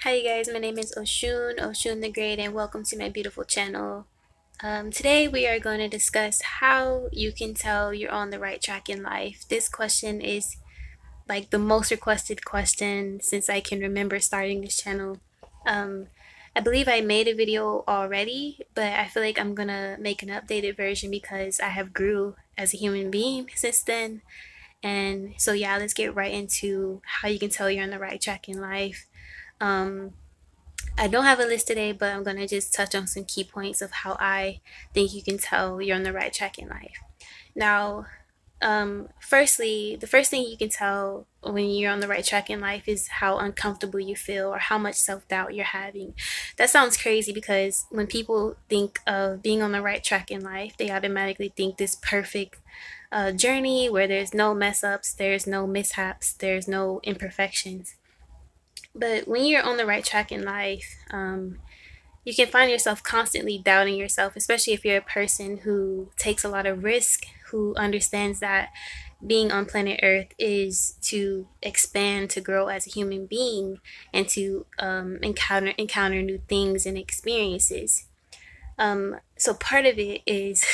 Hi you guys, my name is Oshun the Great, and welcome to my beautiful channel. Today we are going to discuss how you can tell you're on the right track in life. This question is like the most requested question since I can remember starting this channel. Um, I believe I made a video already, but I feel like I'm gonna make an updated version because I have grew as a human being since then. And so yeah, let's get right into how you can tell you're on the right track in life. Um, I don't have a list today, but I'm going to just touch on some key points of how I think you can tell you're on the right track in life. Now, firstly, the first thing you can tell when you're on the right track in life is how uncomfortable you feel or how much self doubt you're having. That sounds crazy because when people think of being on the right track in life, they automatically think this perfect journey where there's no mess ups, there's no mishaps, there's no imperfections. But when you're on the right track in life, you can find yourself constantly doubting yourself, especially if you're a person who takes a lot of risk, who understands that being on planet Earth is to expand, to grow as a human being, and to encounter new things and experiences. So part of it is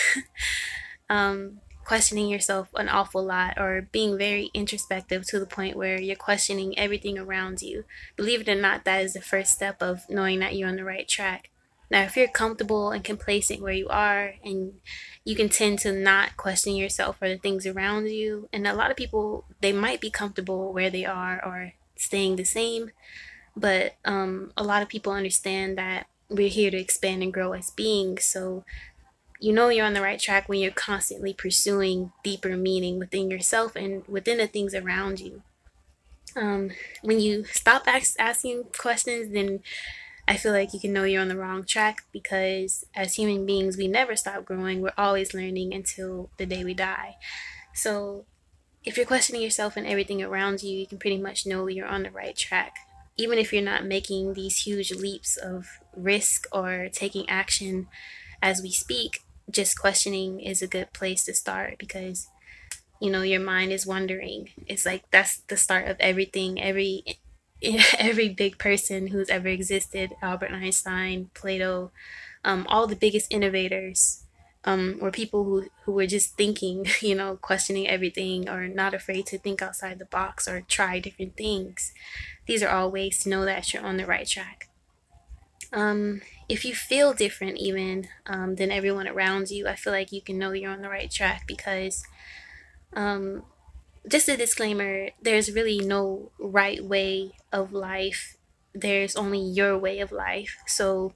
questioning yourself an awful lot or being very introspective to the point where you're questioning everything around you. Believe it or not, that is the first step of knowing that you're on the right track. Now, if you're comfortable and complacent where you are and you can tend to not question yourself or the things around you, and a lot of people, they might be comfortable where they are or staying the same, but a lot of people understand that we're here to expand and grow as beings. So you know you're on the right track when you're constantly pursuing deeper meaning within yourself and within the things around you. When you stop asking questions, then I feel like you can know you're on the wrong track because as human beings, we never stop growing. We're always learning until the day we die. So if you're questioning yourself and everything around you, you can pretty much know you're on the right track. Even if you're not making these huge leaps of risk or taking action as we speak, just questioning is a good place to start because your mind is wondering. It's like that's the start of everything. Every big person who's ever existed, Albert Einstein, Plato, all the biggest innovators, were people who were just thinking, questioning everything or not afraid to think outside the box or try different things. These are all ways to know that you're on the right track. If you feel different even than everyone around you, I feel like you can know you're on the right track because um, just a disclaimer, there's really no right way of life. There's only your way of life. So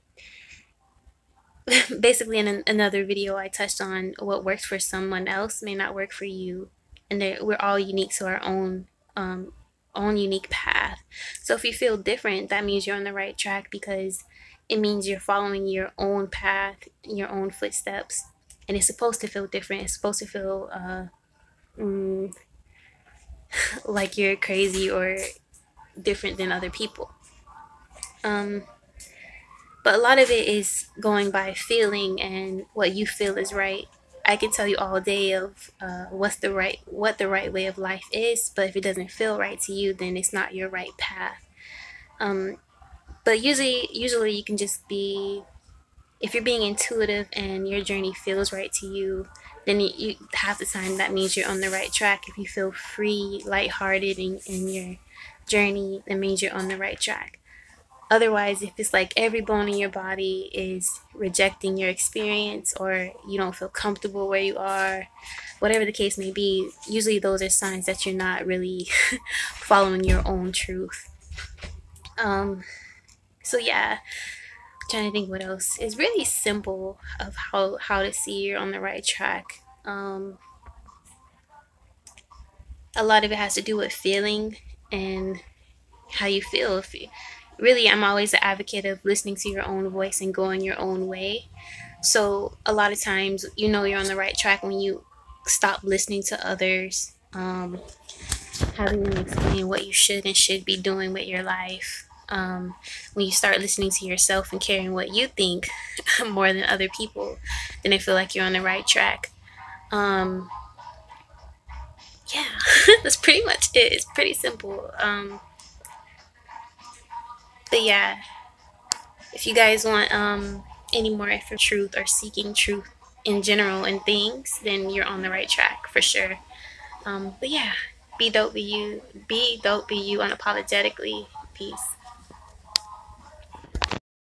basically in another video I touched on what works for someone else may not work for you, and we're all unique to our own unique path. So if you feel different, that means you're on the right track because it means you're following your own path, your own footsteps, and it's supposed to feel different. It's supposed to feel mm, like you're crazy or different than other people. um, But a lot of it is going by feeling and what you feel is right. I can tell you all day of what the right way of life is, but if it doesn't feel right to you, then it's not your right path. Um, but usually you can just be, if you're being intuitive and your journey feels right to you, then you half the time that means you're on the right track. If you feel free, lighthearted in your journey, that means you're on the right track. Otherwise, if it's like every bone in your body is rejecting your experience or you don't feel comfortable where you are, whatever the case may be, usually those are signs that you're not really following your own truth. Um, so yeah, trying to think what else. It's really simple of how to see you're on the right track. A lot of it has to do with feeling and how you feel. Really, I'm always an advocate of listening to your own voice and going your own way. So a lot of times, you're on the right track when you stop listening to others, having them explain what you should be doing with your life. When you start listening to yourself and caring what you think more than other people, then I feel like you're on the right track. Um, yeah, that's pretty much it. It's pretty simple. But yeah, if you guys want any more for truth or seeking truth in general and things, then you're on the right track for sure. But yeah, be dope, be you, be dope, be you unapologetically. Peace.